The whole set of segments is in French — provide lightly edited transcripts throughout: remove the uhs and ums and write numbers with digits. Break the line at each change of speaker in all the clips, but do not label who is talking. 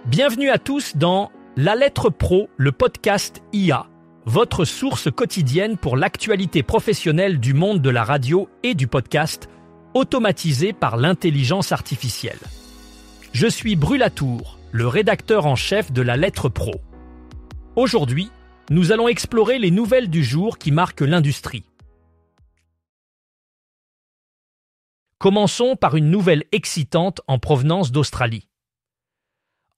Bienvenue à tous dans La Lettre Pro, le podcast IA, votre source quotidienne pour l'actualité professionnelle du monde de la radio et du podcast, automatisé par l'intelligence artificielle. Je suis Brulatour, le rédacteur en chef de La Lettre Pro. Aujourd'hui, nous allons explorer les nouvelles du jour qui marquent l'industrie. Commençons par une nouvelle excitante en provenance d'Australie.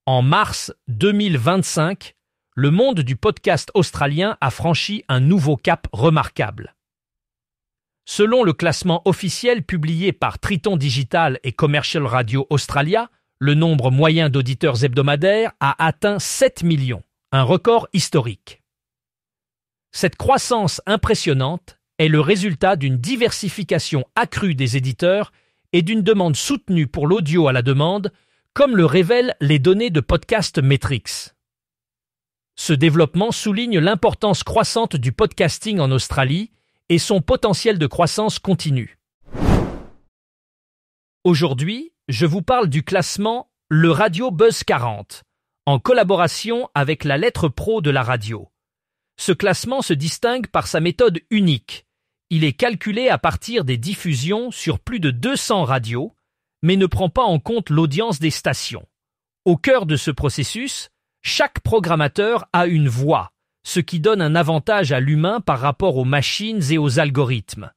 En mars 2025, le monde du podcast australien a franchi un nouveau cap remarquable. Selon le classement officiel publié par Triton Digital et Commercial Radio Australia, le nombre moyen d'auditeurs hebdomadaires a atteint 7 millions, un record historique. Cette croissance impressionnante est le résultat d'une diversification accrue des éditeurs et d'une demande soutenue pour l'audio à la demande, comme le révèlent les données de Podcast Metrics. Ce développement souligne l'importance croissante du podcasting en Australie et son potentiel de croissance continue. Aujourd'hui, je vous parle du classement Le Radio Buzz 40, en collaboration avec La Lettre Pro de la radio. Ce classement se distingue par sa méthode unique. Il est calculé à partir des diffusions sur plus de 200 radios, mais ne prend pas en compte l'audience des stations. Au cœur de ce processus, chaque programmateur a une voix, ce qui donne un avantage à l'humain par rapport aux machines et aux algorithmes.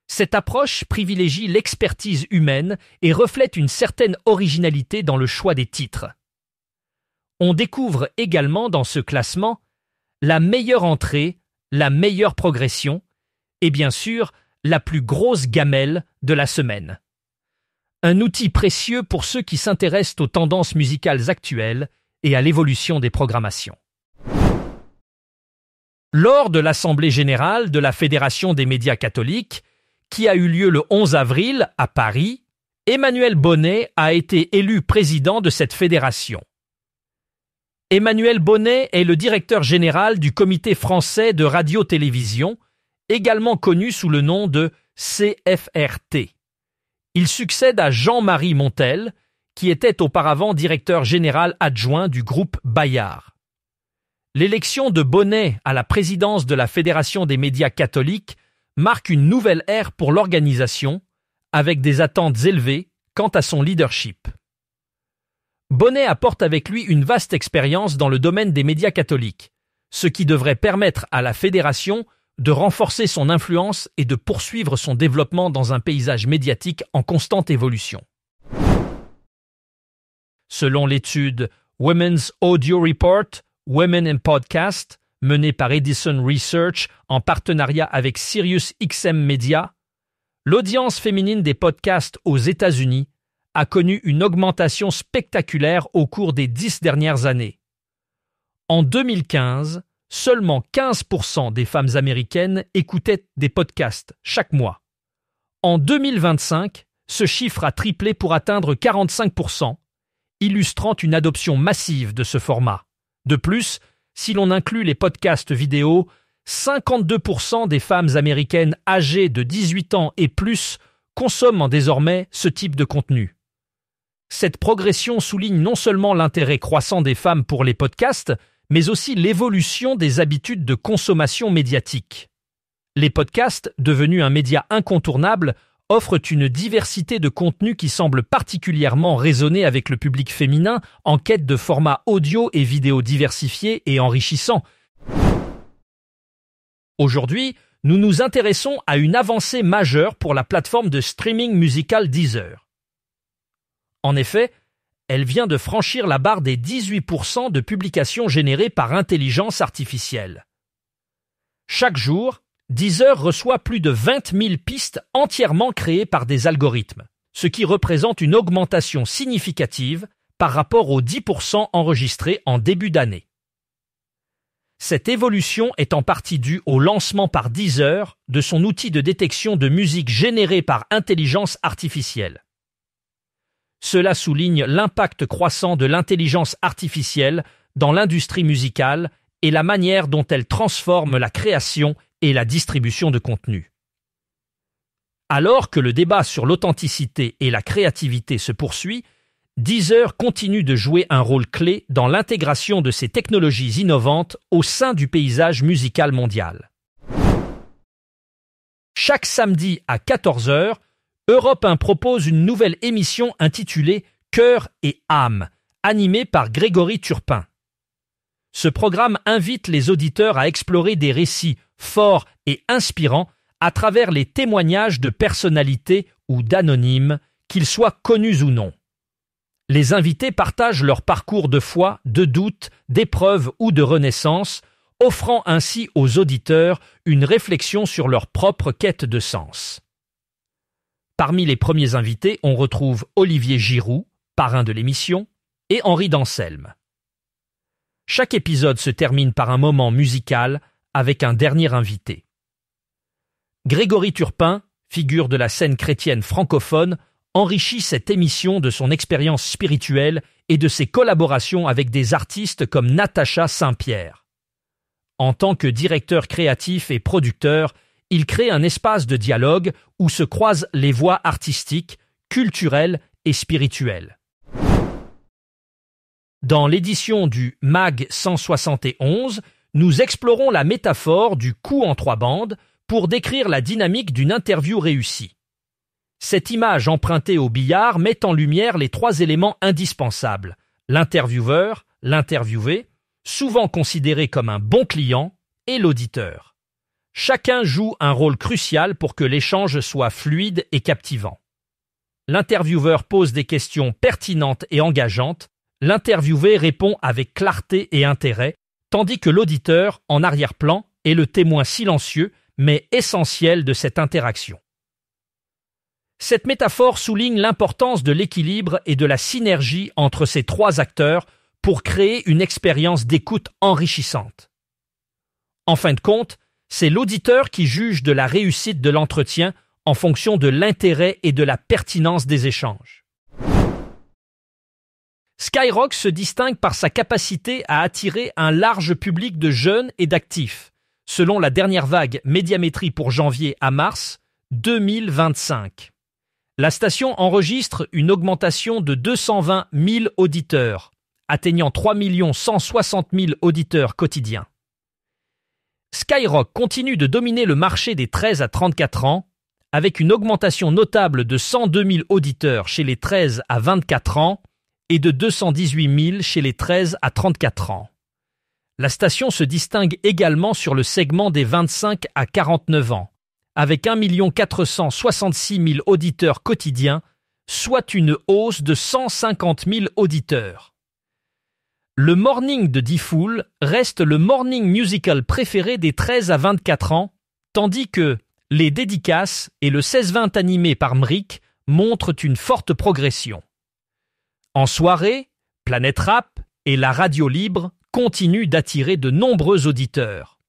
Cette approche privilégie l'expertise humaine et reflète une certaine originalité dans le choix des titres. On découvre également dans ce classement la meilleure entrée, la meilleure progression et bien sûr la plus grosse gamelle de la semaine. Un outil précieux pour ceux qui s'intéressent aux tendances musicales actuelles et à l'évolution des programmations. Lors de l'Assemblée générale de la Fédération des médias catholiques, qui a eu lieu le 11 avril à Paris, Emmanuel Bonnet a été élu président de cette fédération. Emmanuel Bonnet est le directeur général du Comité français de radio-télévision, également connu sous le nom de CFRT. Il succède à Jean-Marie Montel, qui était auparavant directeur général adjoint du groupe Bayard. L'élection de Bonnet à la présidence de la Fédération des médias catholiques marque une nouvelle ère pour l'organisation, avec des attentes élevées quant à son leadership. Bonnet apporte avec lui une vaste expérience dans le domaine des médias catholiques, ce qui devrait permettre à la fédération de renforcer son influence et de poursuivre son développement dans un paysage médiatique en constante évolution. Selon l'étude Women's Audio Report, Women in Podcast, menée par Edison Research en partenariat avec SiriusXM Media, l'audience féminine des podcasts aux États-Unis a connu une augmentation spectaculaire au cours des 10 dernières années. En 2015, seulement 15% des femmes américaines écoutaient des podcasts chaque mois. En 2025, ce chiffre a triplé pour atteindre 45%, illustrant une adoption massive de ce format. De plus, si l'on inclut les podcasts vidéo, 52% des femmes américaines âgées de 18 ans et plus consomment désormais ce type de contenu. Cette progression souligne non seulement l'intérêt croissant des femmes pour les podcasts, mais aussi l'évolution des habitudes de consommation médiatique. Les podcasts, devenus un média incontournable, offrent une diversité de contenus qui semble particulièrement résonner avec le public féminin en quête de formats audio et vidéo diversifiés et enrichissants. Aujourd'hui, nous nous intéressons à une avancée majeure pour la plateforme de streaming musical Deezer. En effet, elle vient de franchir la barre des 18% de publications générées par intelligence artificielle. Chaque jour, Deezer reçoit plus de 20 000 pistes entièrement créées par des algorithmes, ce qui représente une augmentation significative par rapport aux 10% enregistrés en début d'année. Cette évolution est en partie due au lancement par Deezer de son outil de détection de musique générée par intelligence artificielle. Cela souligne l'impact croissant de l'intelligence artificielle dans l'industrie musicale et la manière dont elle transforme la création et la distribution de contenu. Alors que le débat sur l'authenticité et la créativité se poursuit, Deezer continue de jouer un rôle clé dans l'intégration de ces technologies innovantes au sein du paysage musical mondial. Chaque samedi à 14h, Europe 1 propose une nouvelle émission intitulée « Cœur et âme », animée par Grégory Turpin. Ce programme invite les auditeurs à explorer des récits forts et inspirants à travers les témoignages de personnalités ou d'anonymes, qu'ils soient connus ou non. Les invités partagent leur parcours de foi, de doute, d'épreuve ou de renaissance, offrant ainsi aux auditeurs une réflexion sur leur propre quête de sens. Parmi les premiers invités, on retrouve Olivier Giroud, parrain de l'émission, et Henri d'Anselme. Chaque épisode se termine par un moment musical avec un dernier invité. Grégory Turpin, figure de la scène chrétienne francophone, enrichit cette émission de son expérience spirituelle et de ses collaborations avec des artistes comme Natacha Saint-Pierre. En tant que directeur créatif et producteur, il crée un espace de dialogue où se croisent les voies artistiques, culturelles et spirituelles. Dans l'édition du MAG 171, nous explorons la métaphore du coup en 3 bandes pour décrire la dynamique d'une interview réussie. Cette image empruntée au billard met en lumière les 3 éléments indispensables: l'intervieweur, l'interviewé, souvent considéré comme un bon client, et l'auditeur. Chacun joue un rôle crucial pour que l'échange soit fluide et captivant. L'intervieweur pose des questions pertinentes et engageantes, l'interviewé répond avec clarté et intérêt, tandis que l'auditeur, en arrière-plan, est le témoin silencieux mais essentiel de cette interaction. Cette métaphore souligne l'importance de l'équilibre et de la synergie entre ces 3 acteurs pour créer une expérience d'écoute enrichissante. En fin de compte, c'est l'auditeur qui juge de la réussite de l'entretien en fonction de l'intérêt et de la pertinence des échanges. Skyrock se distingue par sa capacité à attirer un large public de jeunes et d'actifs, selon la dernière vague Médiamétrie pour janvier à mars 2025. La station enregistre une augmentation de 220 000 auditeurs, atteignant 3 160 000 auditeurs quotidiens. Skyrock continue de dominer le marché des 13 à 34 ans, avec une augmentation notable de 102 000 auditeurs chez les 13 à 24 ans et de 218 000 chez les 13 à 34 ans. La station se distingue également sur le segment des 25 à 49 ans, avec 1 466 000 auditeurs quotidiens, soit une hausse de 150 000 auditeurs. Le morning de D-Fool reste le morning musical préféré des 13 à 24 ans, tandis que les dédicaces et le 16-20 animé par Mric montrent une forte progression. En soirée, Planète Rap et la radio libre continuent d'attirer de nombreux auditeurs.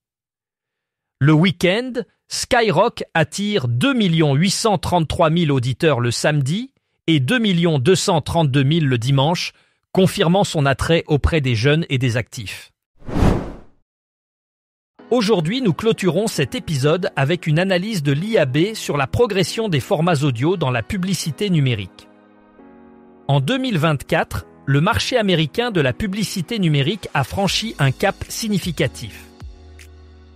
Le week-end, Skyrock attire 2 833 000 auditeurs le samedi et 2 232 000 le dimanche, confirmant son attrait auprès des jeunes et des actifs. Aujourd'hui, nous clôturons cet épisode avec une analyse de l'IAB sur la progression des formats audio dans la publicité numérique. En 2024, le marché américain de la publicité numérique a franchi un cap significatif.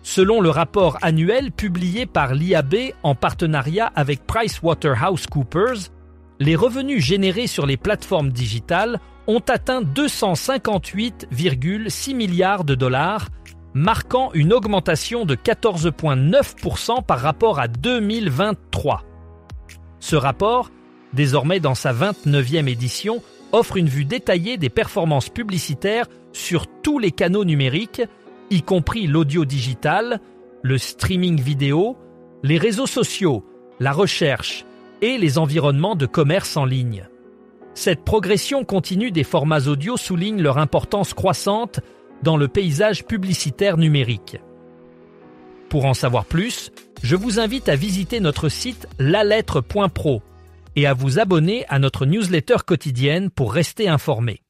Selon le rapport annuel publié par l'IAB en partenariat avec PricewaterhouseCoopers, les revenus générés sur les plateformes digitales ont atteint 258,6 milliards de dollars, marquant une augmentation de 14,9% par rapport à 2023. Ce rapport, désormais dans sa 29e édition, offre une vue détaillée des performances publicitaires sur tous les canaux numériques, y compris l'audio digital, le streaming vidéo, les réseaux sociaux, la recherche et les environnements de commerce en ligne. Cette progression continue des formats audio souligne leur importance croissante dans le paysage publicitaire numérique. Pour en savoir plus, je vous invite à visiter notre site lalettre.pro et à vous abonner à notre newsletter quotidienne pour rester informé.